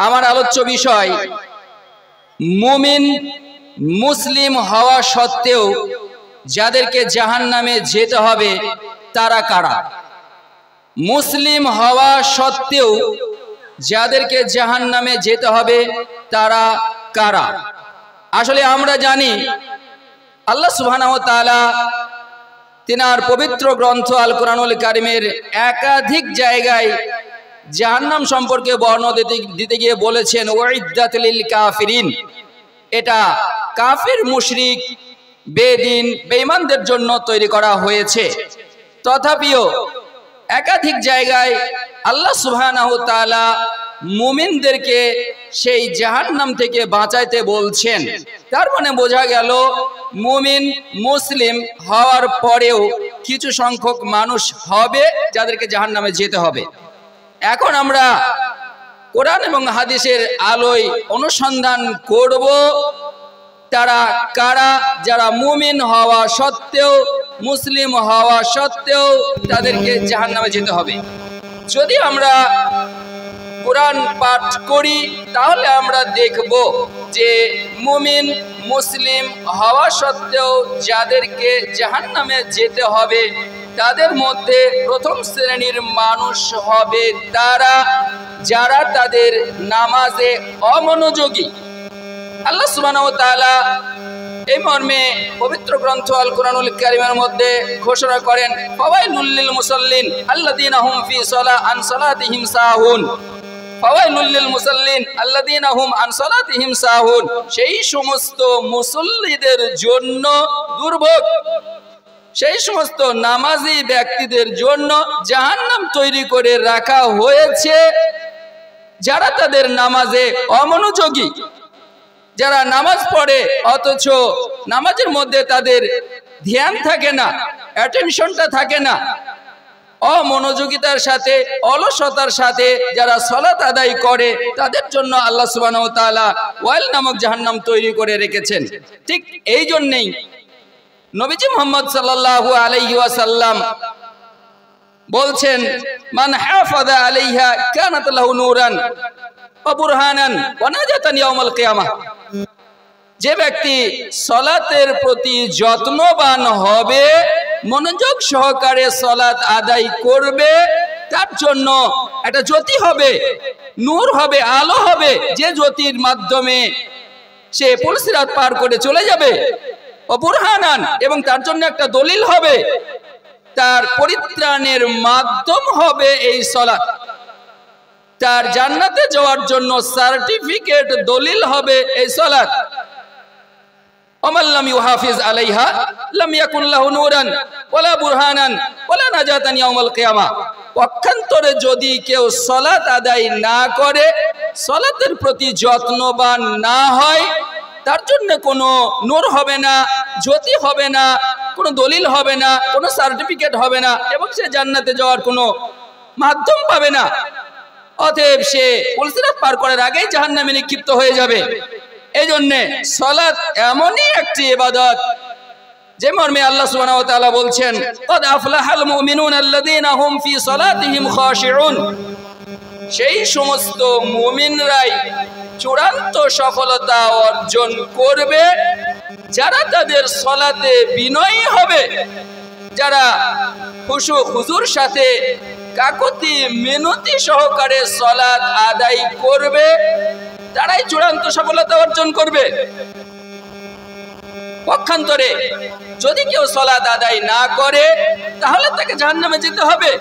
আমার আলোচ্য বিষয় মুমিন মুসলিম হওয়া সত্ত্বেও যাদেরকে জাহান্নামে যেতে হবে তারা কারা। মুসলিম হওয়া সত্ত্বেও যাদেরকে জাহান্নামে যেতে হবে তারা কারা। আসলে আমরা জানি আল্লাহ সুবহানাহু ওয়া তাআলা তিনার পবিত্র গ্রন্থ আল কোরআনুল কারীমের একাধিক জায়গায় জাহান্নাম সম্পর্কে বর্ণনা দিতে গিয়ে বলেছেন ওয়াইদ্দাত লিল কাফিরিন, এটা কাফির মুশরিক বেদিন বেঈমানদের জন্য তৈরি করা হয়েছে। তথাপিও একাধিক জায়গায় আল্লাহ সুবহানাহু ওয়া তাআলা মুমিনদেরকে সেই জাহান্নাম থেকে বাঁচাইতে বলছেন। তার মানে বোঝা গেল মুমিন মুসলিম হওয়ার পরেও কিছু সংখ্যক মানুষ হবে যাদেরকে জাহান্নামে যেতে হবে। এখন আমরা কোরআন এবং হাদিসের আলোয় অনুসন্ধান করব তারা কারা, যারা মুমিন হওয়া সত্ত্বেও মুসলিম হওয়া সত্ত্বেও তাদেরকে জাহান্নামে যেতে হবে। যদি আমরা কোরআন পাঠ করি তাহলে আমরা দেখব যে মুমিন মুসলিম হওয়া সত্ত্বেও যাদেরকে জাহান্নামে যেতে হবে তাদের মধ্যে প্রথম শ্রেণীর মানুষ হবে তারা যারা তাদের নামাজে অমনোযোগী। আল্লাহ সুবহানাহু ওয়া তাআলা এই মর্মে পবিত্র গ্রন্থ আল কোরআনুল কারীমের মধ্যে ঘোষণা করেন ফাওয়াইলুল লিল মুসাল্লিন আল্লাযীনা হুম ফি আন সালাতিহিম সাহুন। ফাওয়াইলুল লিল মুসাল্লিন আল্লাযীনা হুম আন সালাতিহিম সাহুন, সেই সমস্ত মুসল্লিদের জন্য দুর্ভোগ, সেই সমস্ত নামাজি ব্যক্তিদের জন্য জাহান্নাম তৈরি করে রাখা হয়েছে যারা তাদের নামাজে অমনোযোগী, যারা নামাজ পড়ে অথচ নামাজের মধ্যে তাদের ধ্যান থাকে না, অ্যাটেনশনটা থাকে না, অমনোযোগিতার সাথে অলসতার সাথে যারা সালাত আদায় করে তাদের জন্য আল্লাহ সুবহানাহু ওয়া তাআলা ওয়াইল নামক জাহান্নাম তৈরি করে রেখেছেন। ঠিক এই জন্যই নবীজি মুহাম্মদ সাল্লাল্লাহু আলাইহি ওয়াসাল্লাম বলছেন মান হাফাযা আলাইহা কানাত লাহু নূরান ওয়া বুরহানান ওয়া নাজাতান ইয়াউমাল কিয়ামাহ। যে ব্যক্তি সালাতের প্রতি যত্নবান হবে, মনোযোগ সহকারে সালাত আদায় করবে, তার জন্য একটা জ্যোতি হবে, নূর হবে, আলো হবে, যে জ্যোতির মাধ্যমে সে পুলসিরাত পার করে চলে যাবে। বুরহানান, এবং তার জন্য একটা দলিল হবে, তার পরিত্রাণের মাধ্যম হবে এই সালাত, তার জান্নাতে যাওয়ার জন্য সার্টিফিকেট দলিল হবে এই সালাত। ওমান লাম ইউহাফিজ আলাইহা লাম ইয়াকুন লাহু নূরান ওয়ালা বুরহানান ওয়ালা নাজাতান ইয়াউমাল কিয়ামাহ। পক্ষান্তরে যদি কেউ সালাত আদায় না করে, সালাতের প্রতি যত্নবান না হয়, তার জন্য কোনো নূর হবে না, জ্যোতি হবে না, কোনো দলিল হবে না, কোনো সার্টিফিকেট হবে না, এবং সে জান্নাতে যাওয়ার কোনো মাধ্যম পাবে না। অতএব সে পুলসিরাত পার করার আগেই জাহান্নামে নিক্ষিপ্ত হয়ে যাবে। এই জন্য সালাত এমনই একটি ইবাদত যে মর্মে আল্লাহ সুবহানাহু ওয়া তাআলা বলছেন ক্বাদ আফলাহাল মুমিনুন আল্লাযীনা হুম ফি সালাতিহিম খাশিউন। সেই সমস্ত মুমিনরাই চূড়ান্ত সফলতা অর্জন করবে যারা তাদের সালাতে বিনয়ী হবে, যারা খুশু খুজুর সাথে কাকুতি মিনতি সহকারে সালাত আদায় করবে, তারাই চূড়ান্ত সফলতা অর্জন করবে। পক্ষান্তরে যদি কেউ সালাত আদায় না করে তাহলে তাকে জাহান্নামে যেতে হবে।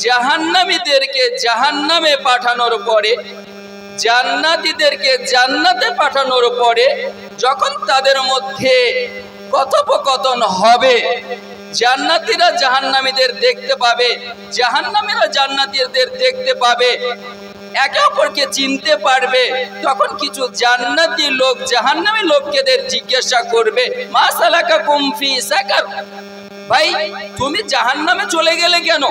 জাহান্নামীদেরকে জাহান্নামে পাঠানোর পরে, জান্নাতীদেরকে জান্নাতে পাঠানোর পরে যখন তাদের মধ্যে কথোপকথন হবে, জান্নাতীরা জাহান্নামীদের দেখতে পাবে, জাহান্নামীরা জান্নাতীদের দেখতে পাবে, একে অপরকে চিনতে পারবে, তখন কিছু জান্নাতি লোক জাহান্নামী লোকদের জিজ্ঞাসা করবে মা সালাকাকুম ফি সাকার, ভাই তুমি জাহান্নামে চলে গেলে কেন?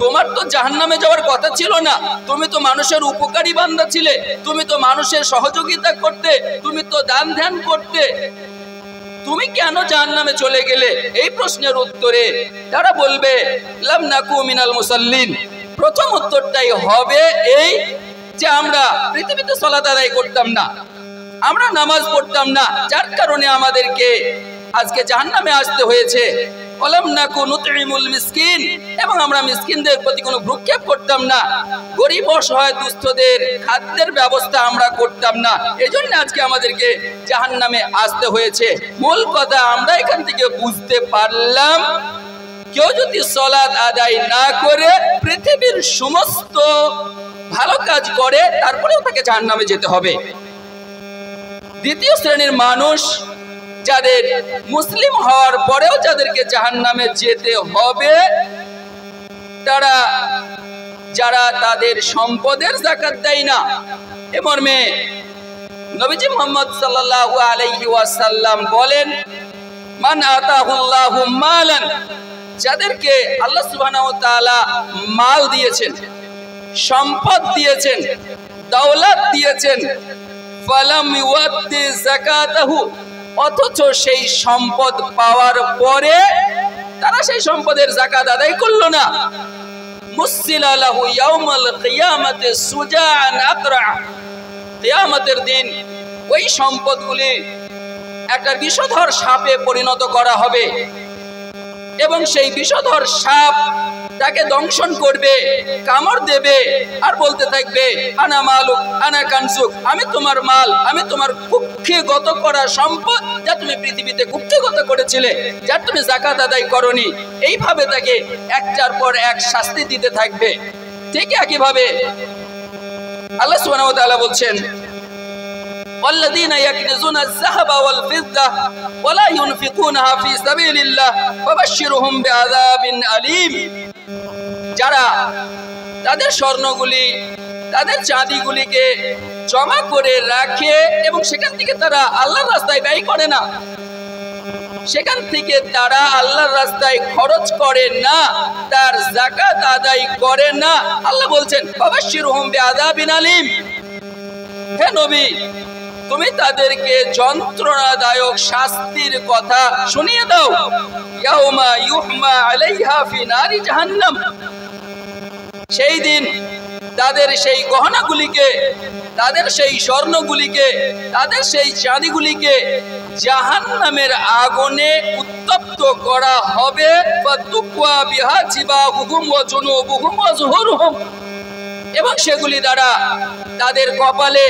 তোমার তো জাহান্নামে যাওয়ার কথা ছিল না, তুমি তো মানুষের উপকারী বান্দা ছিলে, তুমি তো মানুষের সহযোগিতা করতে, তুমি তো দান ধ্যান করতে, তুমি কেন জাহান্নামে চলে গেলে? এই প্রশ্নের উত্তরে তারা বলবে লাম নাকু মিনাল মুসাল্লিন। প্রথম উত্তরটাই হবে এই যে আমরা পৃথিবীতে সালাত আদায় করতাম না, আমরা নামাজ পড়তাম না, যার কারণে আমাদেরকে আজকে জাহান্নামে আসতে হয়েছে। ওয়ালাম নাকু নুতঈমুল মিসকিন, এবং আমরা মিসকিনদের প্রতি কোনো ভ্রুক্ষেপ করতাম না, গরিব অসহায় দুস্থদের খাদ্যের ব্যবস্থা আমরা করতাম না, এজন্য আজকে আমাদেরকে জাহান্নামে আসতে হয়েছে। মূল কথা আমরা এখান থেকে বুঝতে পারলাম, কেউ যদি সালাত আদায় না করে পৃথিবীর সমস্ত ভালো কাজ করে, তারপরেও তাকে জাহান্নামে যেতে হবে। দ্বিতীয় শ্রেণীর মানুষ, যাদের মুসলিম হওয়ার পরেও যাদেরকে জাহান্নামে যেতে হবে, তারা যারা তাদের সম্পদের যাকাত দেয় না। এ মর্মে নবীজি মুহাম্মদ সাল্লাল্লাহু আলাইহি ওয়াসাল্লাম বলেন, মান আতাহুল্লাহু মালান, যাদেরকে আল্লাহ সুবহানাহু ওয়া তাআলা মাল দিয়েছেন, সম্পদ দিয়েছেন, দৌলত দিয়েছেন, ফালাম ইউআদ্দি যাকাতাহু, অথচ সেই সম্পদ পাওয়ার পরে তারা সেই সম্পদের যাকাত আদায় করলো না, মুসিলা লাহু ইয়াউমাল কিয়ামাতি সুজাআন আকরা, কিয়ামতের দিন ওই সম্পদগুলি একটা বিষধর সাপে পরিণত করা হবে, এবং সেই বিষধর সাপ তাকে দংশন করবে, কামড় দেবে, আর বলতে থাকবে, আনা মালুক আনা কানসুক, আমি তোমার মাল, আমি তোমার কুক্ষিগত করা সম্পদ, যা তুমি পৃথিবীতে কুক্ষিগত করেছিলে, যার তুমি যাকাত আদায় করনি। এইভাবে তাকে একটার পর এক শাস্তি দিতে থাকবে। ঠিক একইভাবে আল্লাহ সুবহানাহু ওয়া তাআলা বলছেন, والذين يكنزون الذهب والفضة ولا ينفقونها في سبيل الله فبشرهم بعذاب أليم, যারা তাদের স্বর্ণগুলি, তাদের চাঁদিগুলিকে জমা করে রাখে এবং সেখান থেকে তারা আল্লাহর রাস্তায় ব্যয় করে না, সেখান থেকে তারা আল্লাহর রাস্তায় খরচ করে না, তার যাকাত আদায় করে না, আল্লাহ বলছেন ফাবাশশিরহুম বিআযাবিন আলীম, হে নবী তুমি তাদেরকে যন্ত্রণাদায়ক শাস্তির কথা শুনিয়ে দাও। ইয়াউমা ইউহমা আলাইহা ফি নারি জাহান্নাম, সেই দিন তাদের সেই গহনাগুলিকে, তাদের সেই স্বর্ণগুলিকে, তাদের সেই চাঁদিগুলিকে জাহান্নামের আগুনে উত্তপ্ত করা হবে। ফাতুকওয়া বিহা জিবাহুহুম ওয়া জুনুবুহুম ওয়া যুহুরুহুম, এবং সেগুলি দ্বারা তাদের কপালে,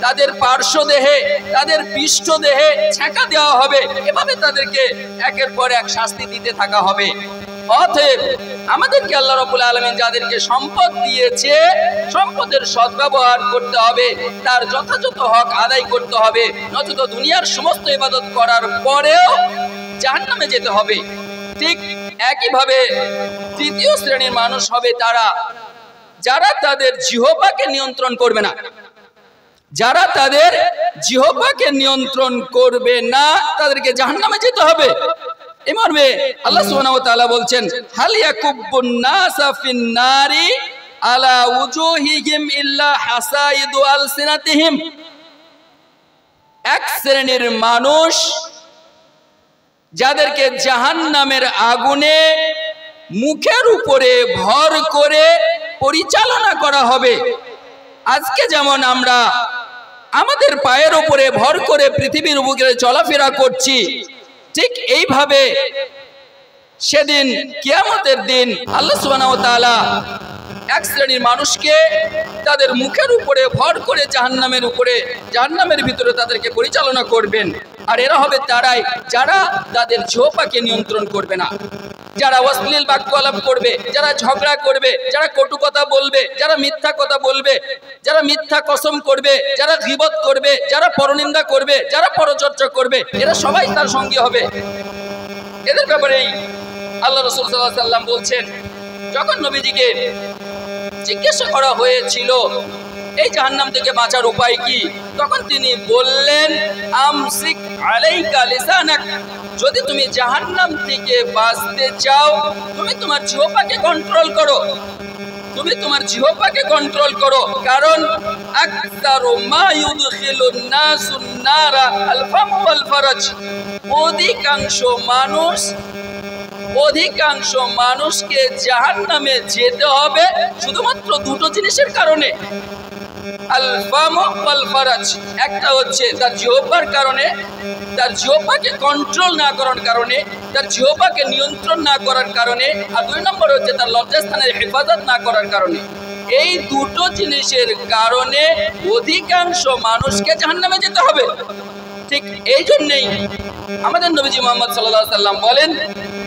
তাদের পার্শ্বদেহে, তাদের পৃষ্ঠদেহে ছ্যাঁকা দেওয়া হবে। এভাবে তাদেরকে একের পর এক শাস্তি দিতে থাকা হবে। অতএব আমাদেরকে আল্লাহ রাব্বুল আলামিন যাদেরকে সম্পদ দিয়েছে, সম্পদের সদ্ব্যবহার করতে হবে, তার যথাযথ হক আদায় করতে হবে, নয়তো দুনিয়ার সমস্ত ইবাদত করার পরেও জাহান্নামে যেতে হবে। ঠিক একইভাবে তৃতীয় শ্রেণীর মানুষ হবে তারা, যারা তাদের জিহ্বাকে নিয়ন্ত্রণ করবে না, যারা তাদের জিহ্বাকে নিয়ন্ত্রণ করবে না, তাদেরকে জাহান্নামে যেতে হবে। এই মর্মে আল্লাহ সুবহানাহু ওয়া তাআলা বলছেন, হাল ইয়াকুব্বুন নাসা ফিন নারি আলা উজুহিহিম ইল্লা হাসাইদু আলসিনাতিহিম, এক শ্রেণীর মানুষ যাদেরকে জাহান্নামের আগুনে মুখের উপরে ভর করে পরিচালনা করা হবে। আজকে যেমন আমরা আমাদের পায়ের উপরে ভর করে পৃথিবীর বুকে চলাফেরা করছি, ঠিক এইভাবে সেদিন কিয়ামতের দিন আল্লাহ সুবহানাহু ওয়া তাআলা এক শ্রেণীর মানুষকে তাদের মুখের উপরে ভর করে জাহান্নামের ভিতরে তাদেরকে পরিচালনা করবেন। আর এরা হবে তারাই যারা তাদের জিহ্বাকে নিয়ন্ত্রণ করবে না, যারা অশ্লীল বাক্য আলাপ করবে, যারা ঝগড়া করবে, যারা কটু কথা বলবে, যারা মিথ্যা কথা বলবে, যারা মিথ্যা কসম করবে, যারা গীবত করবে, যারা পরনিন্দা করবে, যারা পরচর্চা করবে, এরা সবাই তার সঙ্গী হবে। এদের ব্যাপারেই আল্লাহ রাসূল সাল্লাল্লাহু আলাইহি ওয়াসাল্লাম বলছেন, যখন নবীজিকে জিজ্ঞাসা করা হয়েছিল এই জাহান্নাম থেকে বাঁচার উপায় কি, তখন তিনি বললেন, আমসিক আলাইকা লিসানাক, যদি তুমি জাহান্নাম থেকে বাঁচতে চাও, তুমি তোমার জিহ্বাকে কন্ট্রোল করো, তুমি তোমার জিহ্বাকে কন্ট্রোল করো। কারণ আকসারু মা ইউদখিলুন নাসুন নারা আল ফামু ওয়াল ফারাজ, অধিকাংশ মানুষকে জাহান্নামে যেতে হবে শুধুমাত্র দুটো জিনিসের কারণে। আল ফামু ওয়াল ফারাজ, একটা হচ্ছে তার জিহ্বার কারণে, তার জিহ্বাকে কন্ট্রোল না করার কারণে, তার জিহ্বাকে নিয়ন্ত্রণ না করার কারণে, আর 2 নম্বর হচ্ছে তার লজ্জাস্থানের হেফাজত না করার কারণে। এই দুটো জিনিসের কারণে অধিকাংশ মানুষকে জাহান্নামে যেতে হবে। ঠিক এই জন্যই আমাদের নবীজি মুহাম্মদ সাল্লাল্লাহু আলাইহি সাল্লাম বলেন,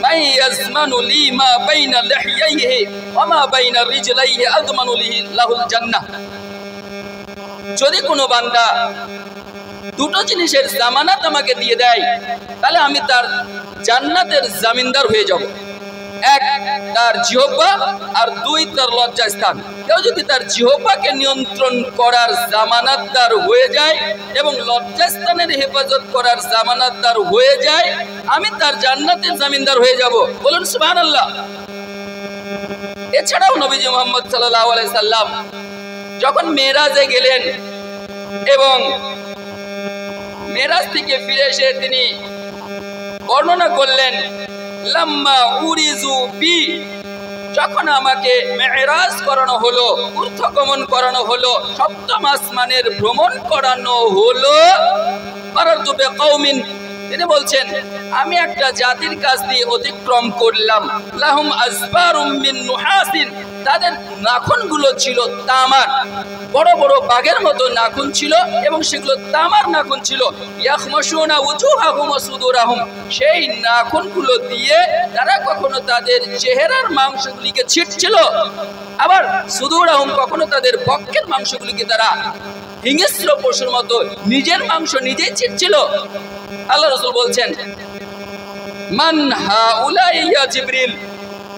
মাই ইয়াজমানু লি মা বাইনা লিহইয়াইহি ওয়া মা বাইনা রিজলাইহি আযমানু লাহুল জান্নাহ। যদি কোনো বান্দা দুটো জিনিসের জামানত আমাকে দিয়ে দেয়, তাহলে আমি তার জান্নাতের জামিনদার হয়ে যাব। 1 তার জিহ্বা, আর 2 তার লজ্জাস্থান। কেউ যদি তার জিহ্বাকে নিয়ন্ত্রণ করার জামানতদার হয়ে যায় এবং লজ্জাস্থানের হেফাজত করার জামানতদার হয়ে যায়, আমি তার জান্নাতের জামিনদার হয়ে যাব। বলুন সুবহানাল্লাহ। এছাড়াও নবীজি মুহাম্মদ সাল্লাল্লাহু আলাইহি সাল্লাম যখন মেরাজে গেলেন এবং মেরাজ থেকে ফিরে এসে তিনি বর্ণনা করলেন, লাম্মা উরিজু বি, যখন আমাকে মেরাজ করানো হলো, ঊর্ধ্বগমন করানো হলো, সপ্তম আসমানের ভ্রমণ করানো হলো, মারারতু বিকওমিন, তিনি বলছেন আমি একটা জাতির কাছ দিয়ে অতিক্রম করলাম, লাহুম আজবারুম মিন নুহাসিন, তাদের নাখুনগুলো ছিল তামার, বড় বড় বাঘের মতো নাখুন ছিল এবং সেগুলো তামার নাখুন ছিল। ইয়াখমাশুনা উজুহাহুম ওয়া সুদুরাহুম, সেই নাখুনগুলো দিয়ে তারা কখনো তাদের চেহারার মাংসগুলিকে ছিটছিল, আবার সুদুরাহুম কখনো তাদের বক্ষের মাংসগুলিকে তারা হিংস্র পশুর মতো নিজের মাংস নিজেই ছিটছিল। আল্লাহ রাসূল বলছেন, মান হাউলাই ইয়া জিবরিল,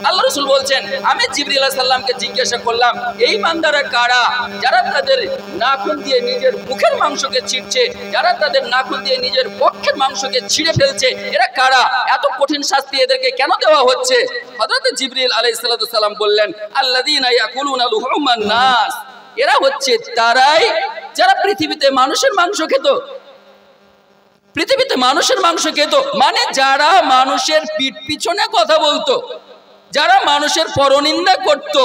আল্লাহ রাসূল বলছেন আমি জিবরিল আলাইহিস সালামকে জিজ্ঞাসা করলাম, এই বান্দারা কারা যারা তাদের নাখুন দিয়ে নিজের মুখের মাংসকে ছিঁড়ছে, যারা তাদের নাখুন দিয়ে নিজের বক্ষের মাংসকে ছিঁড়ে ফেলছে, এরা কারা? এত কঠিন শাস্তি এদেরকে কেন দেওয়া হচ্ছে? হযরত জিবরিল আলাইহিস সালাম বললেন, আল্লাযীনা ইয়াকুলুনা লুহুমান নাস, এরা হচ্ছে তারাই যারা পৃথিবীতে মানুষের মাংস খেত, পৃথিবীতে মানুষের মাংস খেত, মানে যারা মানুষের পিঠ পিছনে কথা বলতো, যারা মানুষের পরনিন্দা করত,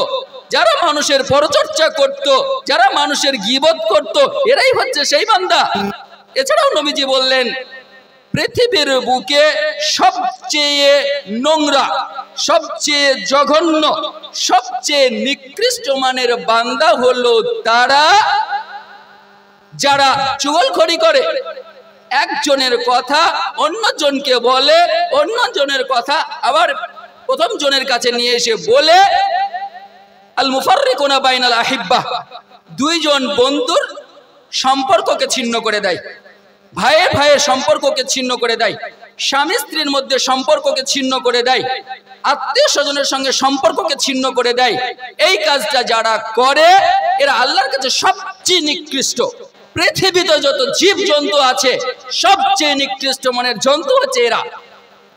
যারা মানুষের পরচর্চা করত, যারা মানুষের গীবত করত, এরাই হচ্ছে সেই বান্দা। এছাড়াও নবীজি বললেন, পৃথিবীর বুকে সবচেয়ে নোংরা, সবচেয়ে জঘন্য, সবচেয়ে নিকৃষ্ট মানের বান্দা হলো তারা যারা চুগলখড়ি করে, একজনের কথা অন্যজনকে বলে, অন্যজনের কথা আবার প্রথম জনের কাছে নিয়ে এসে বলে, আল মুফাররিকুনা বাইনাল আহিব্বাহ, 2 জন বন্ধুর সম্পর্ককে ছিন্ন করে দেয়, ভাইয়ের ভাইয়ের সম্পর্ককে ছিন্ন করে দেয়, স্বামী স্ত্রীর মধ্যে সম্পর্ককে ছিন্ন করে দেয়, আত্মীয় স্বজনের সঙ্গে সম্পর্ককে ছিন্ন করে দেয়। এই কাজটা যারা করে এরা আল্লাহর কাছে সবচেয়ে নিকৃষ্ট। পৃথিবীতে যত জীব জন্তু আছে সবচেয়ে নিকৃষ্ট মানের জন্তু হচ্ছে এরা।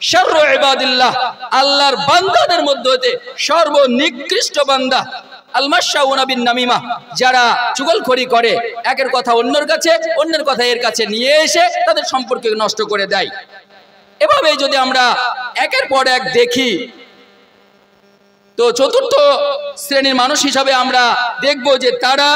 শাররু ইবাদিল্লাহ, আল্লাহর বান্দাদের মধ্যে হতে সর্বনিকৃষ্ট বান্দা আল মাশাউনা বিন নামিমা, যারা চুগলখড়ি করে, একের কথা অন্যের কাছে, অন্যের কথা এর কাছে নিয়ে এসে তাদের সম্পর্ক নষ্ট করে দেয়। এভাবে যদি আমরা একের পর এক দেখি, তো চতুর্থ শ্রেণীর মানুষ হিসাবে আমরা দেখব যে তারা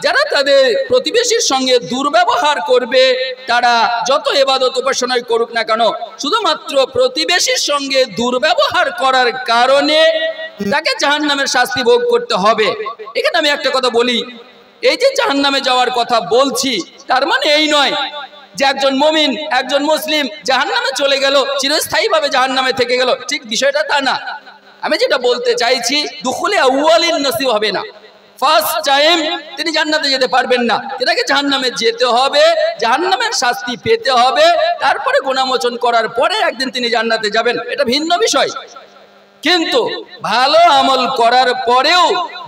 যারা তাদের প্রতিবেশীর সঙ্গে দুর্ব্যবহার করবে, তারা যত ইবাদত উপাসনাই করুক না কেন, শুধুমাত্র প্রতিবেশীর সঙ্গে দুর্ব্যবহার করার কারণে তাকে জাহান্নামের শাস্তি ভোগ করতে হবে। এখানে আমি একটা কথা বলি, এই যে জাহান্নামে যাওয়ার কথা বলছি, তার মানে এই নয় যে একজন মুমিন, একজন মুসলিম জাহান্নামে চলে গেল, চিরস্থায়ীভাবে জাহান্নামে থেকে গেল, ঠিক বিষয়টা তা না। আমি যেটা বলতে চাইছি, দুখুলে আউয়ালিন নসিব হবে না, ফার্স্ট টাইম তিনি জান্নাতে যেতে পারবেন না, এটাকে জাহান্নামে যেতে হবে, জাহান্নামের শাস্তি পেতে হবে, তারপরে গুনাহমোচন করার পরে একদিন তিনি জান্নাতে যাবেন, এটা ভিন্ন বিষয়। কিন্তু ভালো আমল করার পরেও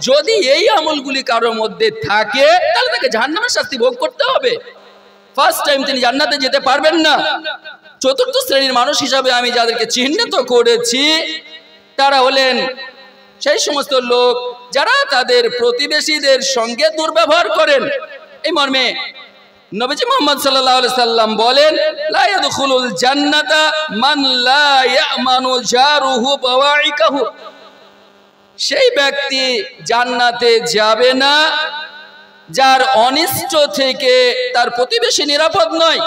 যদি এই আমলগুলি কারোর মধ্যে থাকে, তাহলে তাকে জাহান্নামের শাস্তি ভোগ করতে হবে। ফার্স্ট টাইম তিনি জান্নাতে যেতে পারবেন না। চতুর্থ শ্রেণীর মানুষ হিসাবে আমি যাদেরকে চিহ্নিত করেছি, তারা হলেন সেই সমস্ত লোক যারা তাদের প্রতিবেশীদের সঙ্গে দুর্ব্যবহার করেন। এই মর্মে নবীজি মুহাম্মদ সাল্লাল্লাহু আলাইহি সাল্লাম বলেন, লা ইয়াদখুলুল জান্নাতা মান লা ইয়ামানু জারুহু বাওয়াইকাহু, সেই ব্যক্তি জান্নাতে যাবে না যার অনিষ্ট থেকে তার প্রতিবেশী নিরাপদ নয়,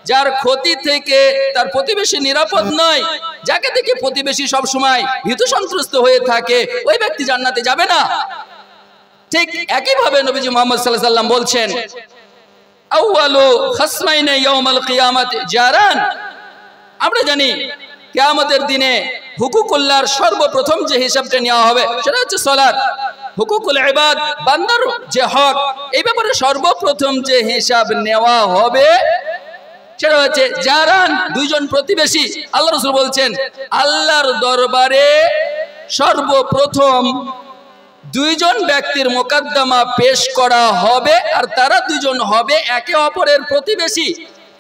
যার ক্ষতি থেকে তার প্রতিবেশী নিরাপদ নয়, যাকে থেকে প্রতিবেশী সব সময় ভীত সন্ত্রস্ত হয়ে থাকে, ওই ব্যক্তি জান্নাতে যাবে না। ঠিক একই ভাবে নবীজি মুহাম্মদ সাল্লাল্লাহু আলাইহি ওয়াসাল্লাম বলছেন, আউয়ালু খাসমাইনি ইয়াউমাল কিয়ামাতি জারান। আমরা জানি কিয়ামতের দিনে হুকুকুল্লাহর সর্বপ্রথম যে হিসাবটা নেওয়া হবে সেটা হচ্ছে সালাত। হুকুকুল ইবাদ, বান্দার যে হক, এই ব্যাপারে সর্বপ্রথম যে হিসাব নেওয়া হবে সেটা হচ্ছে জারান, দুইজন প্রতিবেশী। আল্লাহ রাসূল বলছেন আল্লাহর দরবারে সর্বপ্রথম দুইজন ব্যক্তির মোকদ্দমা পেশ করা হবে, আর তারা দুজন হবে একে অপরের প্রতিবেশী,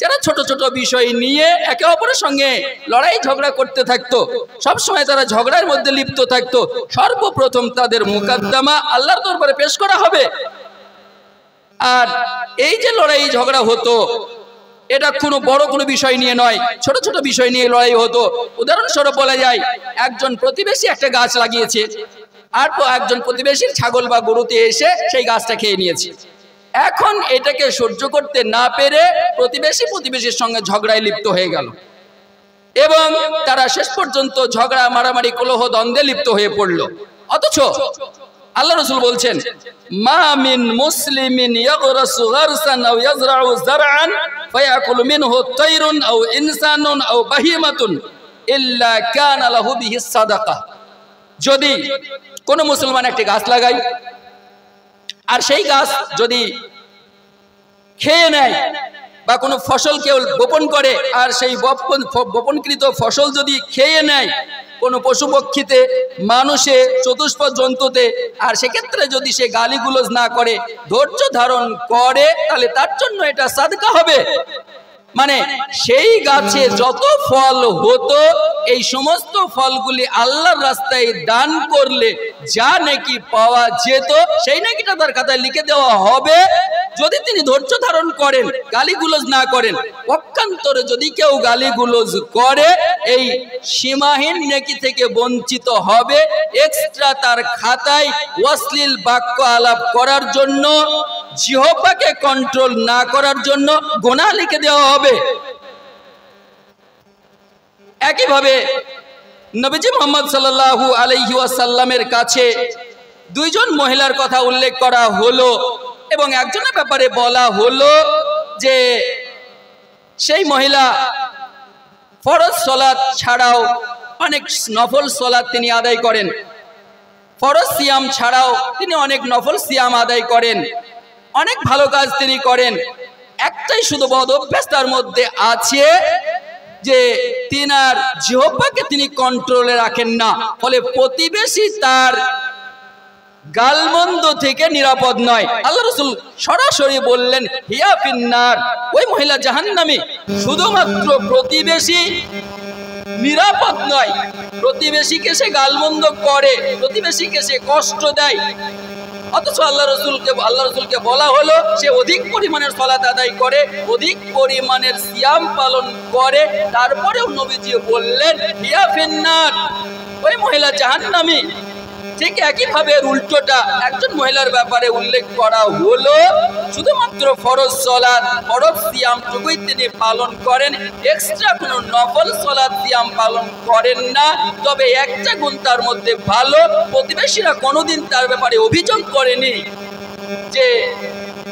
যারা ছোট ছোট বিষয় নিয়ে একে অপরের সঙ্গে লড়াই ঝগড়া করতে থাকতো, সব সময় তারা ঝগড়ার মধ্যে লিপ্ত থাকতো। সর্বপ্রথম তাদের মোকদ্দমা আল্লাহর দরবারে পেশ করা হবে। আর এই যে লড়াই ঝগড়া হতো, এটা কোনো বড় কোনো বিষয় নিয়ে নয়, ছোট ছোট বিষয় নিয়ে লড়াই হতো। উদাহরণস্বরূপ বলা যায়, একজন প্রতিবেশী একটা গাছ লাগিয়েছে, আর একজন প্রতিবেশীর ছাগল বা গরুতে এসে সেই গাছটা খেয়ে নিয়েছে। এখন এটাকে সহ্য করতে না পেরে প্রতিবেশীর সঙ্গে ঝগড়ায় লিপ্ত হয়ে গেল, এবং তারা শেষ পর্যন্ত ঝগড়া মারামারি কলহ দ্বন্দ্বে লিপ্ত হয়ে পড়লো। অথচ আল্লাহ রাসূল বলছেন, মা মিন মুসলিমিন ইয়াগরাসু গারসান আও ইয়াজরাউ যারআন ফায়াকুলু মিনহু তায়রুন আও ইনসানুন আও বাহিমাতুন ইল্লা কানা লাহু বিহি সাদাকা। যদি কোনো মুসলমান একটি গাছ লাগায়, আর সেই গাছ যদি খেয়ে নেয়, বা কোনো ফসল কেউ বপন করে, আর সেই বপনকৃত ফসল যদি খেয়ে নেয় কোনো পশু পক্ষীতে, মানুষে, চতুষ্পদ জন্তুতে, আর সেক্ষেত্রে যদি সে গালিগুলোজ না করে, ধৈর্য ধারণ করে, তাহলে তার জন্য এটা সাদকা হবে। মানে সেই গাছে যত ফল হতো, এই সমস্ত ফলগুলি আল্লাহর রাস্তায় দান করলে যা নেকি পাওয়া যেত, সেই নেকিটা তার খাতায় লিখে দেওয়া হবে, যদি তিনি ধৈর্য ধারণ করেন, গালিগুলোজ না করেন। পক্ষান্তরে যদি কেউ গালিগুলোজ করে, এই সীমাহীন নেকি থেকে বঞ্চিত হবে। এক্সট্রা তার খাতায় অশ্লীল বাক্য আলাপ করার জন্য, জিহ্বাকে কন্ট্রোল না করার জন্য গুনাহ লিখে দেওয়া হবে। একইভাবে নবীজি মুহাম্মদ সাল্লাল্লাহু আলাইহি ওয়াসাল্লামের কাছে দুইজন মহিলার কথা উল্লেখ করা হলো, এবং একজনের ব্যাপারে বলা হলো যে সেই মহিলা ফরজ সালাত ছাড়াও অনেক নফল সালাত তিনি আদায় করেন, ফরজ সিয়াম ছাড়াও তিনি অনেক নফল সিয়াম আদায় করেন, অনেক ভালো কাজ তিনি করেন। একটাই শুধু বদ অভ্যাস তার মধ্যে আছে, যে তিনার জিহ্বাকে তিনি কন্ট্রোলে রাখেন না, ফলে প্রতিবেশী তার গালমন্দ থেকে নিরাপদ নয়। আল্লাহ রাসূল সরাসরি বললেন, হিয়া ফিন্নার, ওই মহিলা জাহান্নামী। শুধুমাত্র প্রতিবেশী নিরাপদ নয়, প্রতিবেশীকে সে গালমন্দ করে, প্রতিবেশীকে সে কষ্ট দেয়। অথচ আল্লাহ রাসূলকে বলা হলো সে অধিক পরিমাণের সালাত আদায় করে, অধিক পরিমাণের সিয়াম পালন করে, তারপরেও নবীজি বললেন হিয়া ফিন্নার, ওই মহিলা জাহান্নামী। ঠিক একইভাবে উল্টোটা একজন মহিলার ব্যাপারে উল্লেখ করা হলো, শুধুমাত্র ফরজ সালাত, ফরজ সিয়াম টুকুই তিনি পালন করেন, এক্সট্রা কোনো নফল সালাত সিয়াম পালন করেন না। তবে একটা গুণ তার মধ্যে ভালো, প্রতিবেশীরা কোনোদিন তার ব্যাপারে অভিযোগ করেনি যে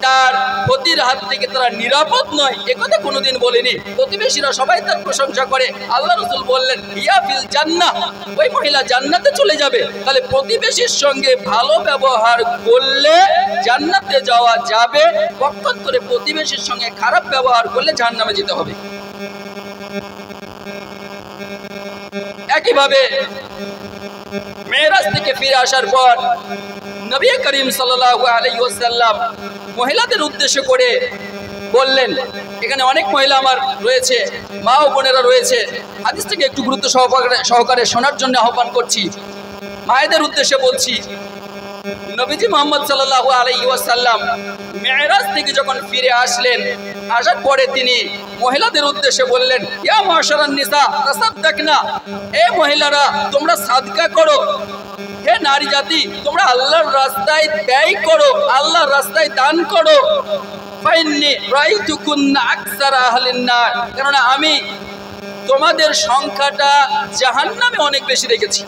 তার ক্ষতির হাত থেকে তারা নিরাপদ নয়, একথা কোনোদিন বলেনি। প্রতিবেশীরা সবাই তার প্রশংসা করে। আল্লাহ রাসূল বললেন হিয়া ফিল জান্নাহ, ওই মহিলা জান্নাতে চলে যাবে। তাহলে প্রতিবেশীর সঙ্গে ভালো ব্যবহার করলে জান্নাতে যাওয়া যাবে, পক্ষান্তরে প্রতিবেশীর সঙ্গে খারাপ ব্যবহার করলে জাহান্নামে যেতে হবে। একইভাবে মেরাজ থেকে ফিরে আসার পর নবী করিম সাল্লাল্লাহু আলাইহি ওয়াসাল্লাম মহিলাদের উদ্দেশ্য করে বললেন, এখানে অনেক মহিলা আমার রয়েছে, মা ও বোনেরা রয়েছে, হাদিসটাকে একটু গুরুত্ব সহকারে শোনার জন্য আহ্বান করছি। মায়েদের উদ্দেশ্যে বলছি, নবীজি মুহাম্মদ সাল্লাল্লাহু আলাইহি ওয়াসাল্লাম মেরাজ থেকে যখন ফিরে আসলেন, আসার পরে তিনি মহিলাদের উদ্দেশ্যে বললেন, ইয়া মাশারান নিসা তাসাদ্দাকনা, এ মহিলারা তোমরা সাদকা করো। হে নারী জাতি, তোমরা আল্লাহর রাস্তায় ব্যয় করো, আল্লাহর রাস্তায় দান করো। ফাইন্নি রাইতুকুন্না আকসারা আহলিন নার, কেননা আমি তোমাদের সংখ্যাটা জাহান্নামে অনেক বেশি দেখেছি।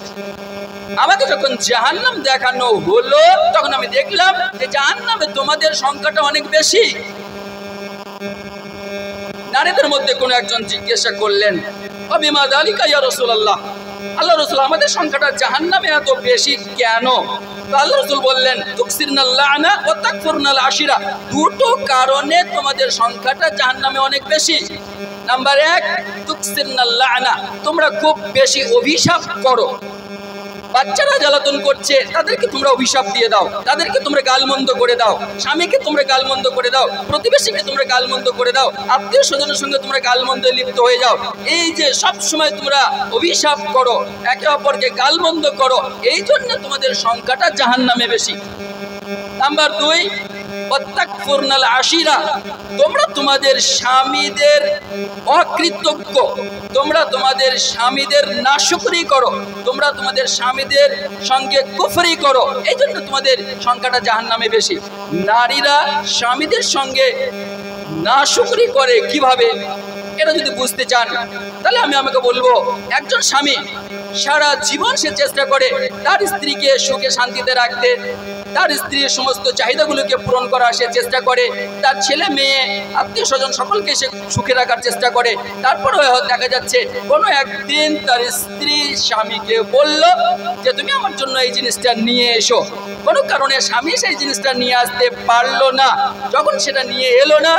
আমাকে যখন জাহান্নাম দেখানো হলো তখন আমি দেখলাম যে জাহান্নামে তোমাদের সংখ্যাটা অনেক বেশি। নারীদের মধ্যে কোনো একজন জিজ্ঞাসা করলেন, অবিমা যালিকা ইয়া রাসূলুল্লাহ, আল্লাহ রাসূল আমাদের সংখ্যাটা জাহান্নামে এত বেশি কেন? তো আল্লাহ রাসূল বললেন, তুকসিরনাল লা'না ওয়া তাকফুরনাল আশিরা, দুটো কারণে তোমাদের সংখ্যাটা জাহান্নামে অনেক বেশি। নাম্বার 1, তুকসিরনাল লা'না, তোমরা খুব বেশি অভিশাপ করো। বাচ্চারা জ্বালাতন করছে, তাদেরকে তোমরা অভিশাপ দিয়ে দাও, তাদেরকে তোমরা গালমন্দ করে দাও, স্বামীকে তোমরা গালমন্দ করে দাও, প্রতিবেশীকে তোমরা গালমন্দ করে দাও, আত্মীয় স্বজনের সঙ্গে তোমরা গালমন্দে লিপ্ত হয়ে যাও। এই যে সব সময় তোমরা অভিশাপ করো, একে অপরকে গালমন্দ করো, এই জন্য তোমাদের সংখ্যাটা জাহান্নামে বেশি। নাম্বার 2, ওয়াতাকফুরনাল আশিরা, তোমরা তোমাদের স্বামীদের অকৃতজ্ঞ, তোমরা তোমাদের স্বামীদের নাশুকরি করো, তোমরা তোমাদের স্বামীদের সঙ্গে কুফরি করো, এই জন্য তোমাদের সংখ্যাটা জাহান্নামে বেশি। নারীরা স্বামীদের সঙ্গে নাশুকরি করে কিভাবে, এটা যদি বুঝতে চান তাহলে আমাকে বলবো, একজন স্বামী সারা জীবন সে চেষ্টা করে তার স্ত্রীকে সুখে শান্তিতে রাখতে, তার স্ত্রীর সমস্ত চাহিদাগুলোকে পূরণ করার সে চেষ্টা করে, তার ছেলে মেয়ে আত্মীয় স্বজন সকলকে সে সুখে রাখার চেষ্টা করে। তারপরে দেখা যাচ্ছে কোনো একদিন তার স্ত্রী স্বামীকে বলল যে তুমি আমার জন্য এই জিনিসটা নিয়ে এসো। কোনো কারণে স্বামী সেই জিনিসটা নিয়ে আসতে পারলো না। যখন সেটা নিয়ে এলো না,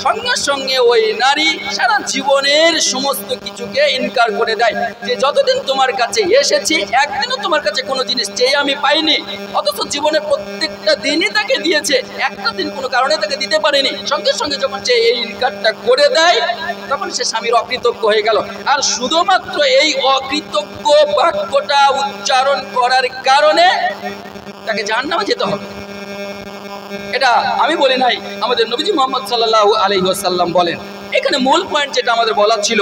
সঙ্গে সঙ্গে ওই নারী সারা জীবনের সমস্ত কিছুকে ইনকার করে দেয় যে যতদিন তোমার কাছে এসেছি একদিনও তোমার কাছে কোনো জিনিস চেয়ে আমি পাইনি, অথচ জীবনের প্রত্যেকটা দিনই তাকে দিয়েছে, একটা দিন কোনো কারণে তাকে দিতে পারেনি। সঙ্গে সঙ্গে যখন সে এই ইনকারটা করে দেয় তখন সে স্বামীর অকৃতজ্ঞ হয়ে গেল। আর শুধুমাত্র এই অকৃতজ্ঞ বাক্যটা উচ্চারণ করার কারণে তাকে জাহান্নামে যেতে হবে। এটা আমি বলি নাই, আমাদের নবীজি মুহাম্মদ সাল্লাল্লাহু আলাইহি ওয়াসাল্লাম বলেন। এখানে মূল পয়েন্ট যেটা আমাদের বলার ছিল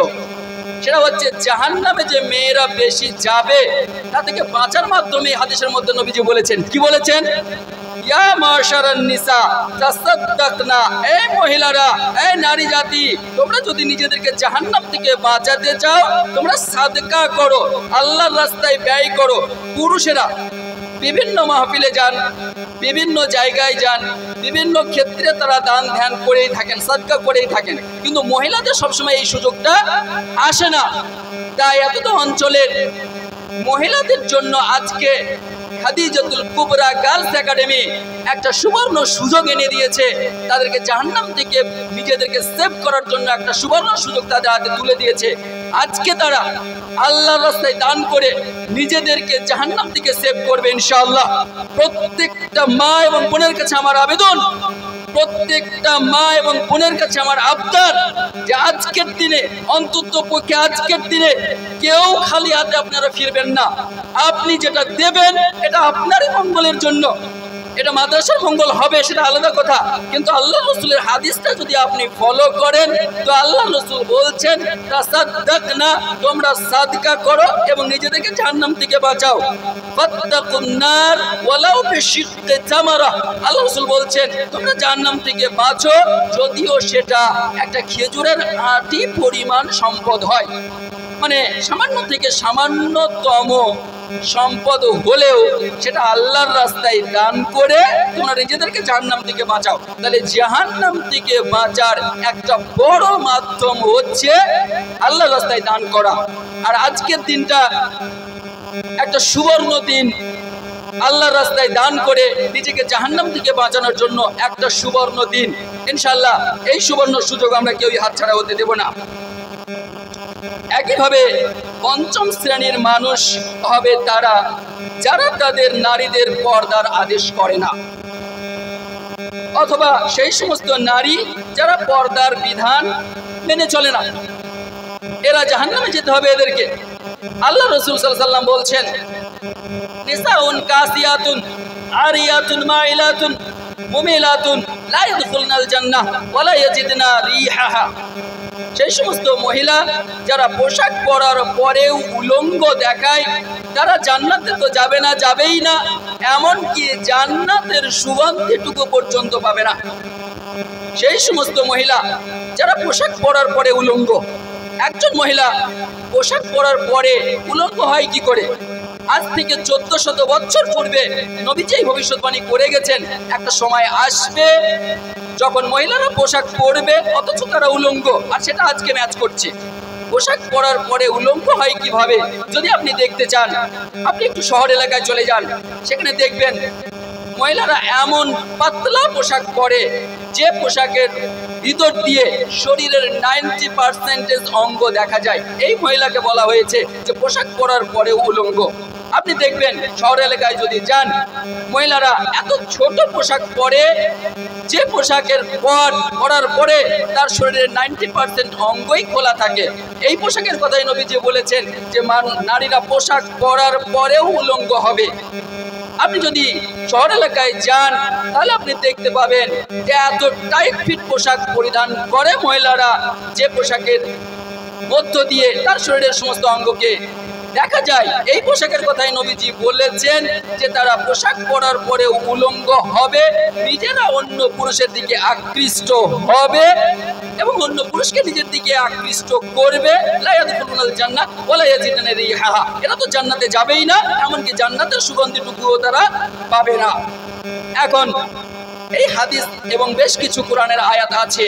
সেটা হচ্ছে জাহান্নামে যে মেয়েরা বেশি যাবে তা থেকে বাঁচার মাধ্যমে হাদিসের মধ্যে নবীজি বলেছেন, কি বলেছেন? ইয়া মাশারান নিসা তাসাদদাকনা, এই মহিলারা, এই নারী জাতি, তোমরা যদি নিজেদেরকে জাহান্নাম থেকে বাঁচাতে চাও তোমরা সাদকা করো, আল্লাহর রাস্তায় ব্যয় করো। পুরুষেরা বিভিন্ন মাহফিলে যান, বিভিন্ন জায়গায় যান, বিভিন্ন ক্ষেত্রে তারা দান ধ্যান করেই থাকেন, সাদকা করেই থাকেন, কিন্তু মহিলাদের সবসময় এই সুযোগটা আসে না। তাই এতটা অঞ্চলের মহিলাদের জন্য আজকে খাদিজাতুল কুবরা গার্লস একাডেমি একটা সুবর্ণ সুযোগ এনে দিয়েছে। তাদেরকে জাহান্নাম থেকে নিজেদেরকে সেভ করার জন্য একটা সুবর্ণ সুযোগ তাদের হাতে তুলে দিয়েছে। আজকে তারা আল্লাহর রাস্তায় দান করে নিজেদেরকে জাহান্নাম থেকে সেভ করবে ইনশাআল্লাহ। প্রত্যেকটা মা এবং বোনের কাছে আমার আবেদন, প্রত্যেকটা মা এবং বোনের কাছে আমার আবদার যে আজকের দিনে, অন্তত পক্ষে আজকের দিনে কেউ খালি হাতে আপনারা ফিরবেন না। আপনি যেটা দেবেন এটা আপনারই মঙ্গলের জন্য। এটা মাদ্রাসার মঙ্গল হবে সেটা আলাদা কথা, কিন্তু আল্লাহ রসুলের হাদিসটা যদি আপনি ফলো করেন তো আল্লাহ রসুল বলছেন তাসাদদাকনা, তোমরা সাদকা করো এবং নিজেদেরকে জাহান্নাম থেকে বাঁচাও। ফাত্তাকুন নার ওয়ালাউ বিশিক্কি তামারা, আল্লাহ রসুল বলছেন তোমরা জাহান্নাম থেকে বাঁচো যদিও সেটা একটা খেজুরের আটি পরিমাণ সম্পদ হয়। মানে সামান্য থেকে সামান্যতম সম্পদ হলেও সেটা আল্লাহর রাস্তায় দান করে তোমরা নিজেদেরকে জাহান্নাম থেকে বাঁচাও। তাহলে জাহান্নাম থেকে বাঁচার একটা বড় মাধ্যম হচ্ছে আল্লাহর রাস্তায় দান করা। আর আজকের দিনটা একটা সুবর্ণ দিন, আল্লাহর রাস্তায় দান করে নিজেকে জাহান্নাম থেকে বাঁচানোর জন্য একটা সুবর্ণ দিন। ইনশাআল্লাহ এই সুবর্ণ সুযোগ আমরা কেউই হাতছাড়া হতে দেব না। একইভাবে পঞ্চম শ্রেণীর মানুষ হবে তারা যারা তাদের নারীদের পর্দার আদেশ করে না, অথবা সেই সমস্ত নারী যারা পর্দার বিধান মেনে চলে না। এরা জাহান্নামে যেতে হবে এদেরকে। আল্লাহ রাসূল সাল্লাল্লাহু আলাইহি ওয়াসাল্লাম বলছেন, নিসাউন কাসিয়াতুন আরিয়াতুন মাইলাতুন মুমিলাতুন লা ইয়াদখুলনাল জান্নাহ ওয়া লা ইয়াজিদনা রিহাহা। সেই সমস্ত মহিলা যারা পোশাক পরার পরেও উলঙ্গ দেখায় তারা জান্নাতে তো যাবে না, যাবেই না, এমনকি জান্নাতের সুগন্ধিটুকু পর্যন্ত পাবে না। সেই সমস্ত মহিলা যারা পোশাক পরার পরে উলঙ্গ, একজন মহিলা পোশাক পরার পরে উলঙ্গ হয় কি করে? আজ থেকে 1400 বছর পূর্বে নবীজি এই ভবিষ্যৎবাণী করে গেছেন, একটা সময় আসবে যখন মহিলারা পোশাক পরবে অথচ তারা উলঙ্গ, আর সেটা আজকে ম্যাচ করছে। পোশাক পরার পরে উলঙ্গ হয় কিভাবে যদি আপনি দেখতে চান, আপনি একটু শহর এলাকায় চলে যান, সেখানে দেখবেন মহিলারা এমন পাতলা পোশাক পরে যে পোশাকের ভিতর দিয়ে শরীরের 90% অঙ্গ দেখা যায়। এই মহিলাকে বলা হয়েছে যে পোশাক পরার পরে উলঙ্গ। আপনি দেখবেন শহর এলাকায় যদি যান, মহিলারা এত ছোট পোশাক পরে যে পোশাকের পরার পরে তার শরীরের 90% অঙ্গই খোলা থাকে। এই পোশাকের কথাই নবীজি বলেছেন যে নারীরা পোশাক পরার পরেও উলঙ্গ হবে। আপনি যদি শহর এলাকায় যান তাহলে আপনি দেখতে পাবেন যে এত টাইট ফিট পোশাক পরিধান করে মহিলারা, যে পোশাকের মধ্য দিয়ে তার শরীরের সমস্ত অঙ্গকে দেখা যায়। এই পোশাকের কথাই নবীজি বলেছেন যে তারা পোশাক পরার পরে উলঙ্গ হবে, নিজেরা অন্য পুরুষের দিকে আকৃষ্ট হবে এবং অন্য পুরুষকে নিজের দিকে আকৃষ্ট করবে। লা ইয়াদখুলুনাল জান্নাহ ওয়া লা ইয়াজিদুনা রিহাহা, এরা তো জান্নাতে যাবেই না, এমনকি জান্নাতের সুগন্ধিটুকুও তারা পাবে না। এখন এই হাদিস এবং বেশ কিছু কোরআনের আয়াত আছে,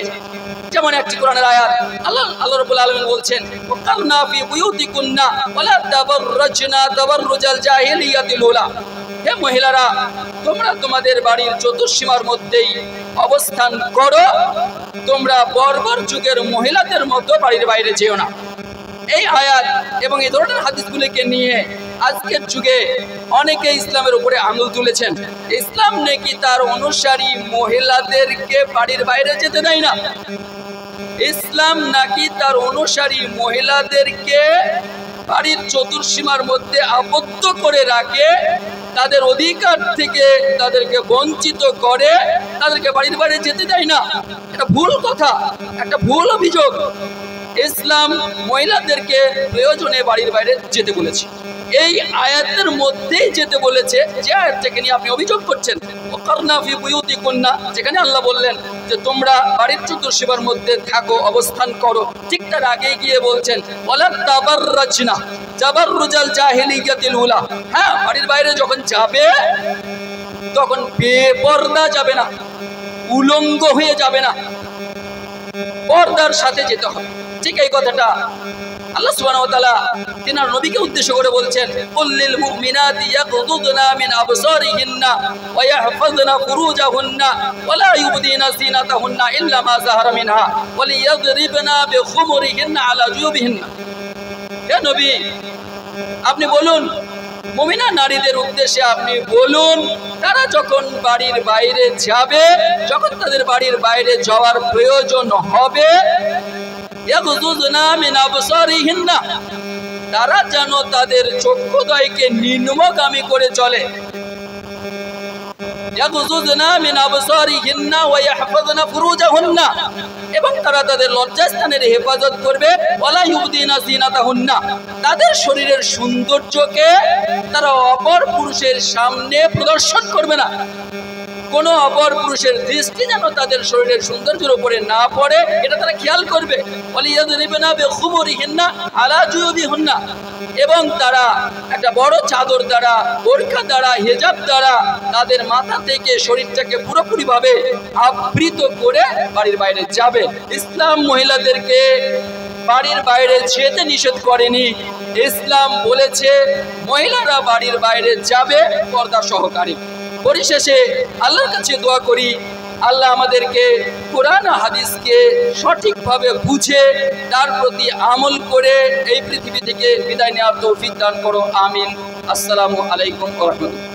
যেমন একটি কোরআনের আয়াত আল্লাহ রাব্বুল আলামিন বলছেন ওয়াকারনা ফি বুয়ুতিকুন্না ওয়ালা তাবাররাজনা তাবাররুজাল জাহিলিয়াতিল উলা, হে মহিলারা তোমরা তোমাদের বাড়ির চতুর্সীমার মধ্যেই অবস্থান করো, তোমরা বর্বর যুগের মহিলাদের মতো বাড়ির বাইরে যেও না। এই আয়াত এবং এই ধরনের হাদিসগুলিকে নিয়ে আজকের যুগে অনেকে ইসলামের উপরে আঙুল তুলেছেন। ইসলাম নাকি তার অনুসারী মহিলাদেরকে বাড়ির বাইরে যেতে দেয় না, ইসলাম নাকি তার অনুসারী মহিলাদেরকে বাড়ির চতুর্সীমার মধ্যে আবদ্ধ করে রাখে, তাদের অধিকার থেকে তাদেরকে বঞ্চিত করে, তাদেরকে বাড়ির বাইরে যেতে দেয় না। এটা ভুল কথা, একটা ভুল অভিযোগ। ইসলাম মহিলাদেরকে প্রয়োজনে বাড়ির বাইরে যেতে বলেছে, এই আয়াতের মধ্যেই যেতে বলেছে। যে আয়াতটাকে নিয়ে আপনি অভিযোগ করছেন ওয়াকারনা ফি বুয়ুতিকুন্না, যেখানে আল্লাহ বললেন যে তোমরা বাড়ির চতুর্সীমার মধ্যে থাকো, অবস্থান করো, ঠিক তার আগে গিয়ে বলছেন ওয়ালা তাবাররাজনা তাবাররুজাল জাহিলিয়াতিল উলা, হ্যাঁ বাড়ির বাইরে যখন যাবে তখন বেপরদা যাবে না, উলঙ্গ হয়ে যাবে না, পর্দার সাথে যেতে হবে। ঠিক এই কথাটা আল্লাহ সুবহানাহু ওয়া তাআলা তিনার নবীকে উদ্দেশ্য করে বলছেন কুল্লিল মুমিনাতি ইয়াগুদুনা মিন আবসারিহিন্না ওয়া ইয়াহফাযনা ফুরুজাহুন্না ওয়া লা ইউবদিনা যিনাতাহুন্না ইল্লা মা যাহারা মিনহা ওয়া লিয়াযরিবনা বিখুমুরিহিন্না আলা জুবিহিন্না। হে নবী আপনি বলুন, মুমিনা নারীদের উদ্দেশ্যে আপনি বলুন, তারা যখন বাড়ির বাইরে যাবে, যখন তাদের বাড়ির বাইরে যাওয়ার প্রয়োজন হবে, তারা যেন তাদের চক্ষুদ্বয়কে নিম্নগামী করে চলে, এবং তারা তাদের লজ্জাস্থানের হেফাজত করবে, তাদের শরীরের সৌন্দর্যকে তারা অপর পুরুষের সামনে প্রদর্শন করবে না। কোনো অপর পুরুষের দৃষ্টি যেন তাদের শরীরের সৌন্দর্যের উপরে না পড়ে, এটা তারা খেয়াল করবে। এবং তারা একটা বড় চাদর দ্বারা, বোরকা দ্বারা, হিজাব দ্বারা তাদের মাথা থেকে শরীরটাকে পুরোপুরিভাবে আবৃত করে বাড়ির বাইরে যাবে। ইসলাম মহিলাদেরকে বাড়ির বাইরে যেতে নিষেধ করেনি, ইসলাম বলেছে মহিলারা বাড়ির বাইরে যাবে পর্দা সহকারে। পরিশেষে আল্লাহর কাছে দোয়া করি, আল্লাহ আমাদেরকে কোরআন হাদিসকে সঠিকভাবে বুঝে তার প্রতি আমল করে এই পৃথিবী থেকে বিদায় নেওয়ার তৌফিক দান করো, আমিন। আসসালামু আলাইকুম ওয়া রাহমাতুল্লাহ।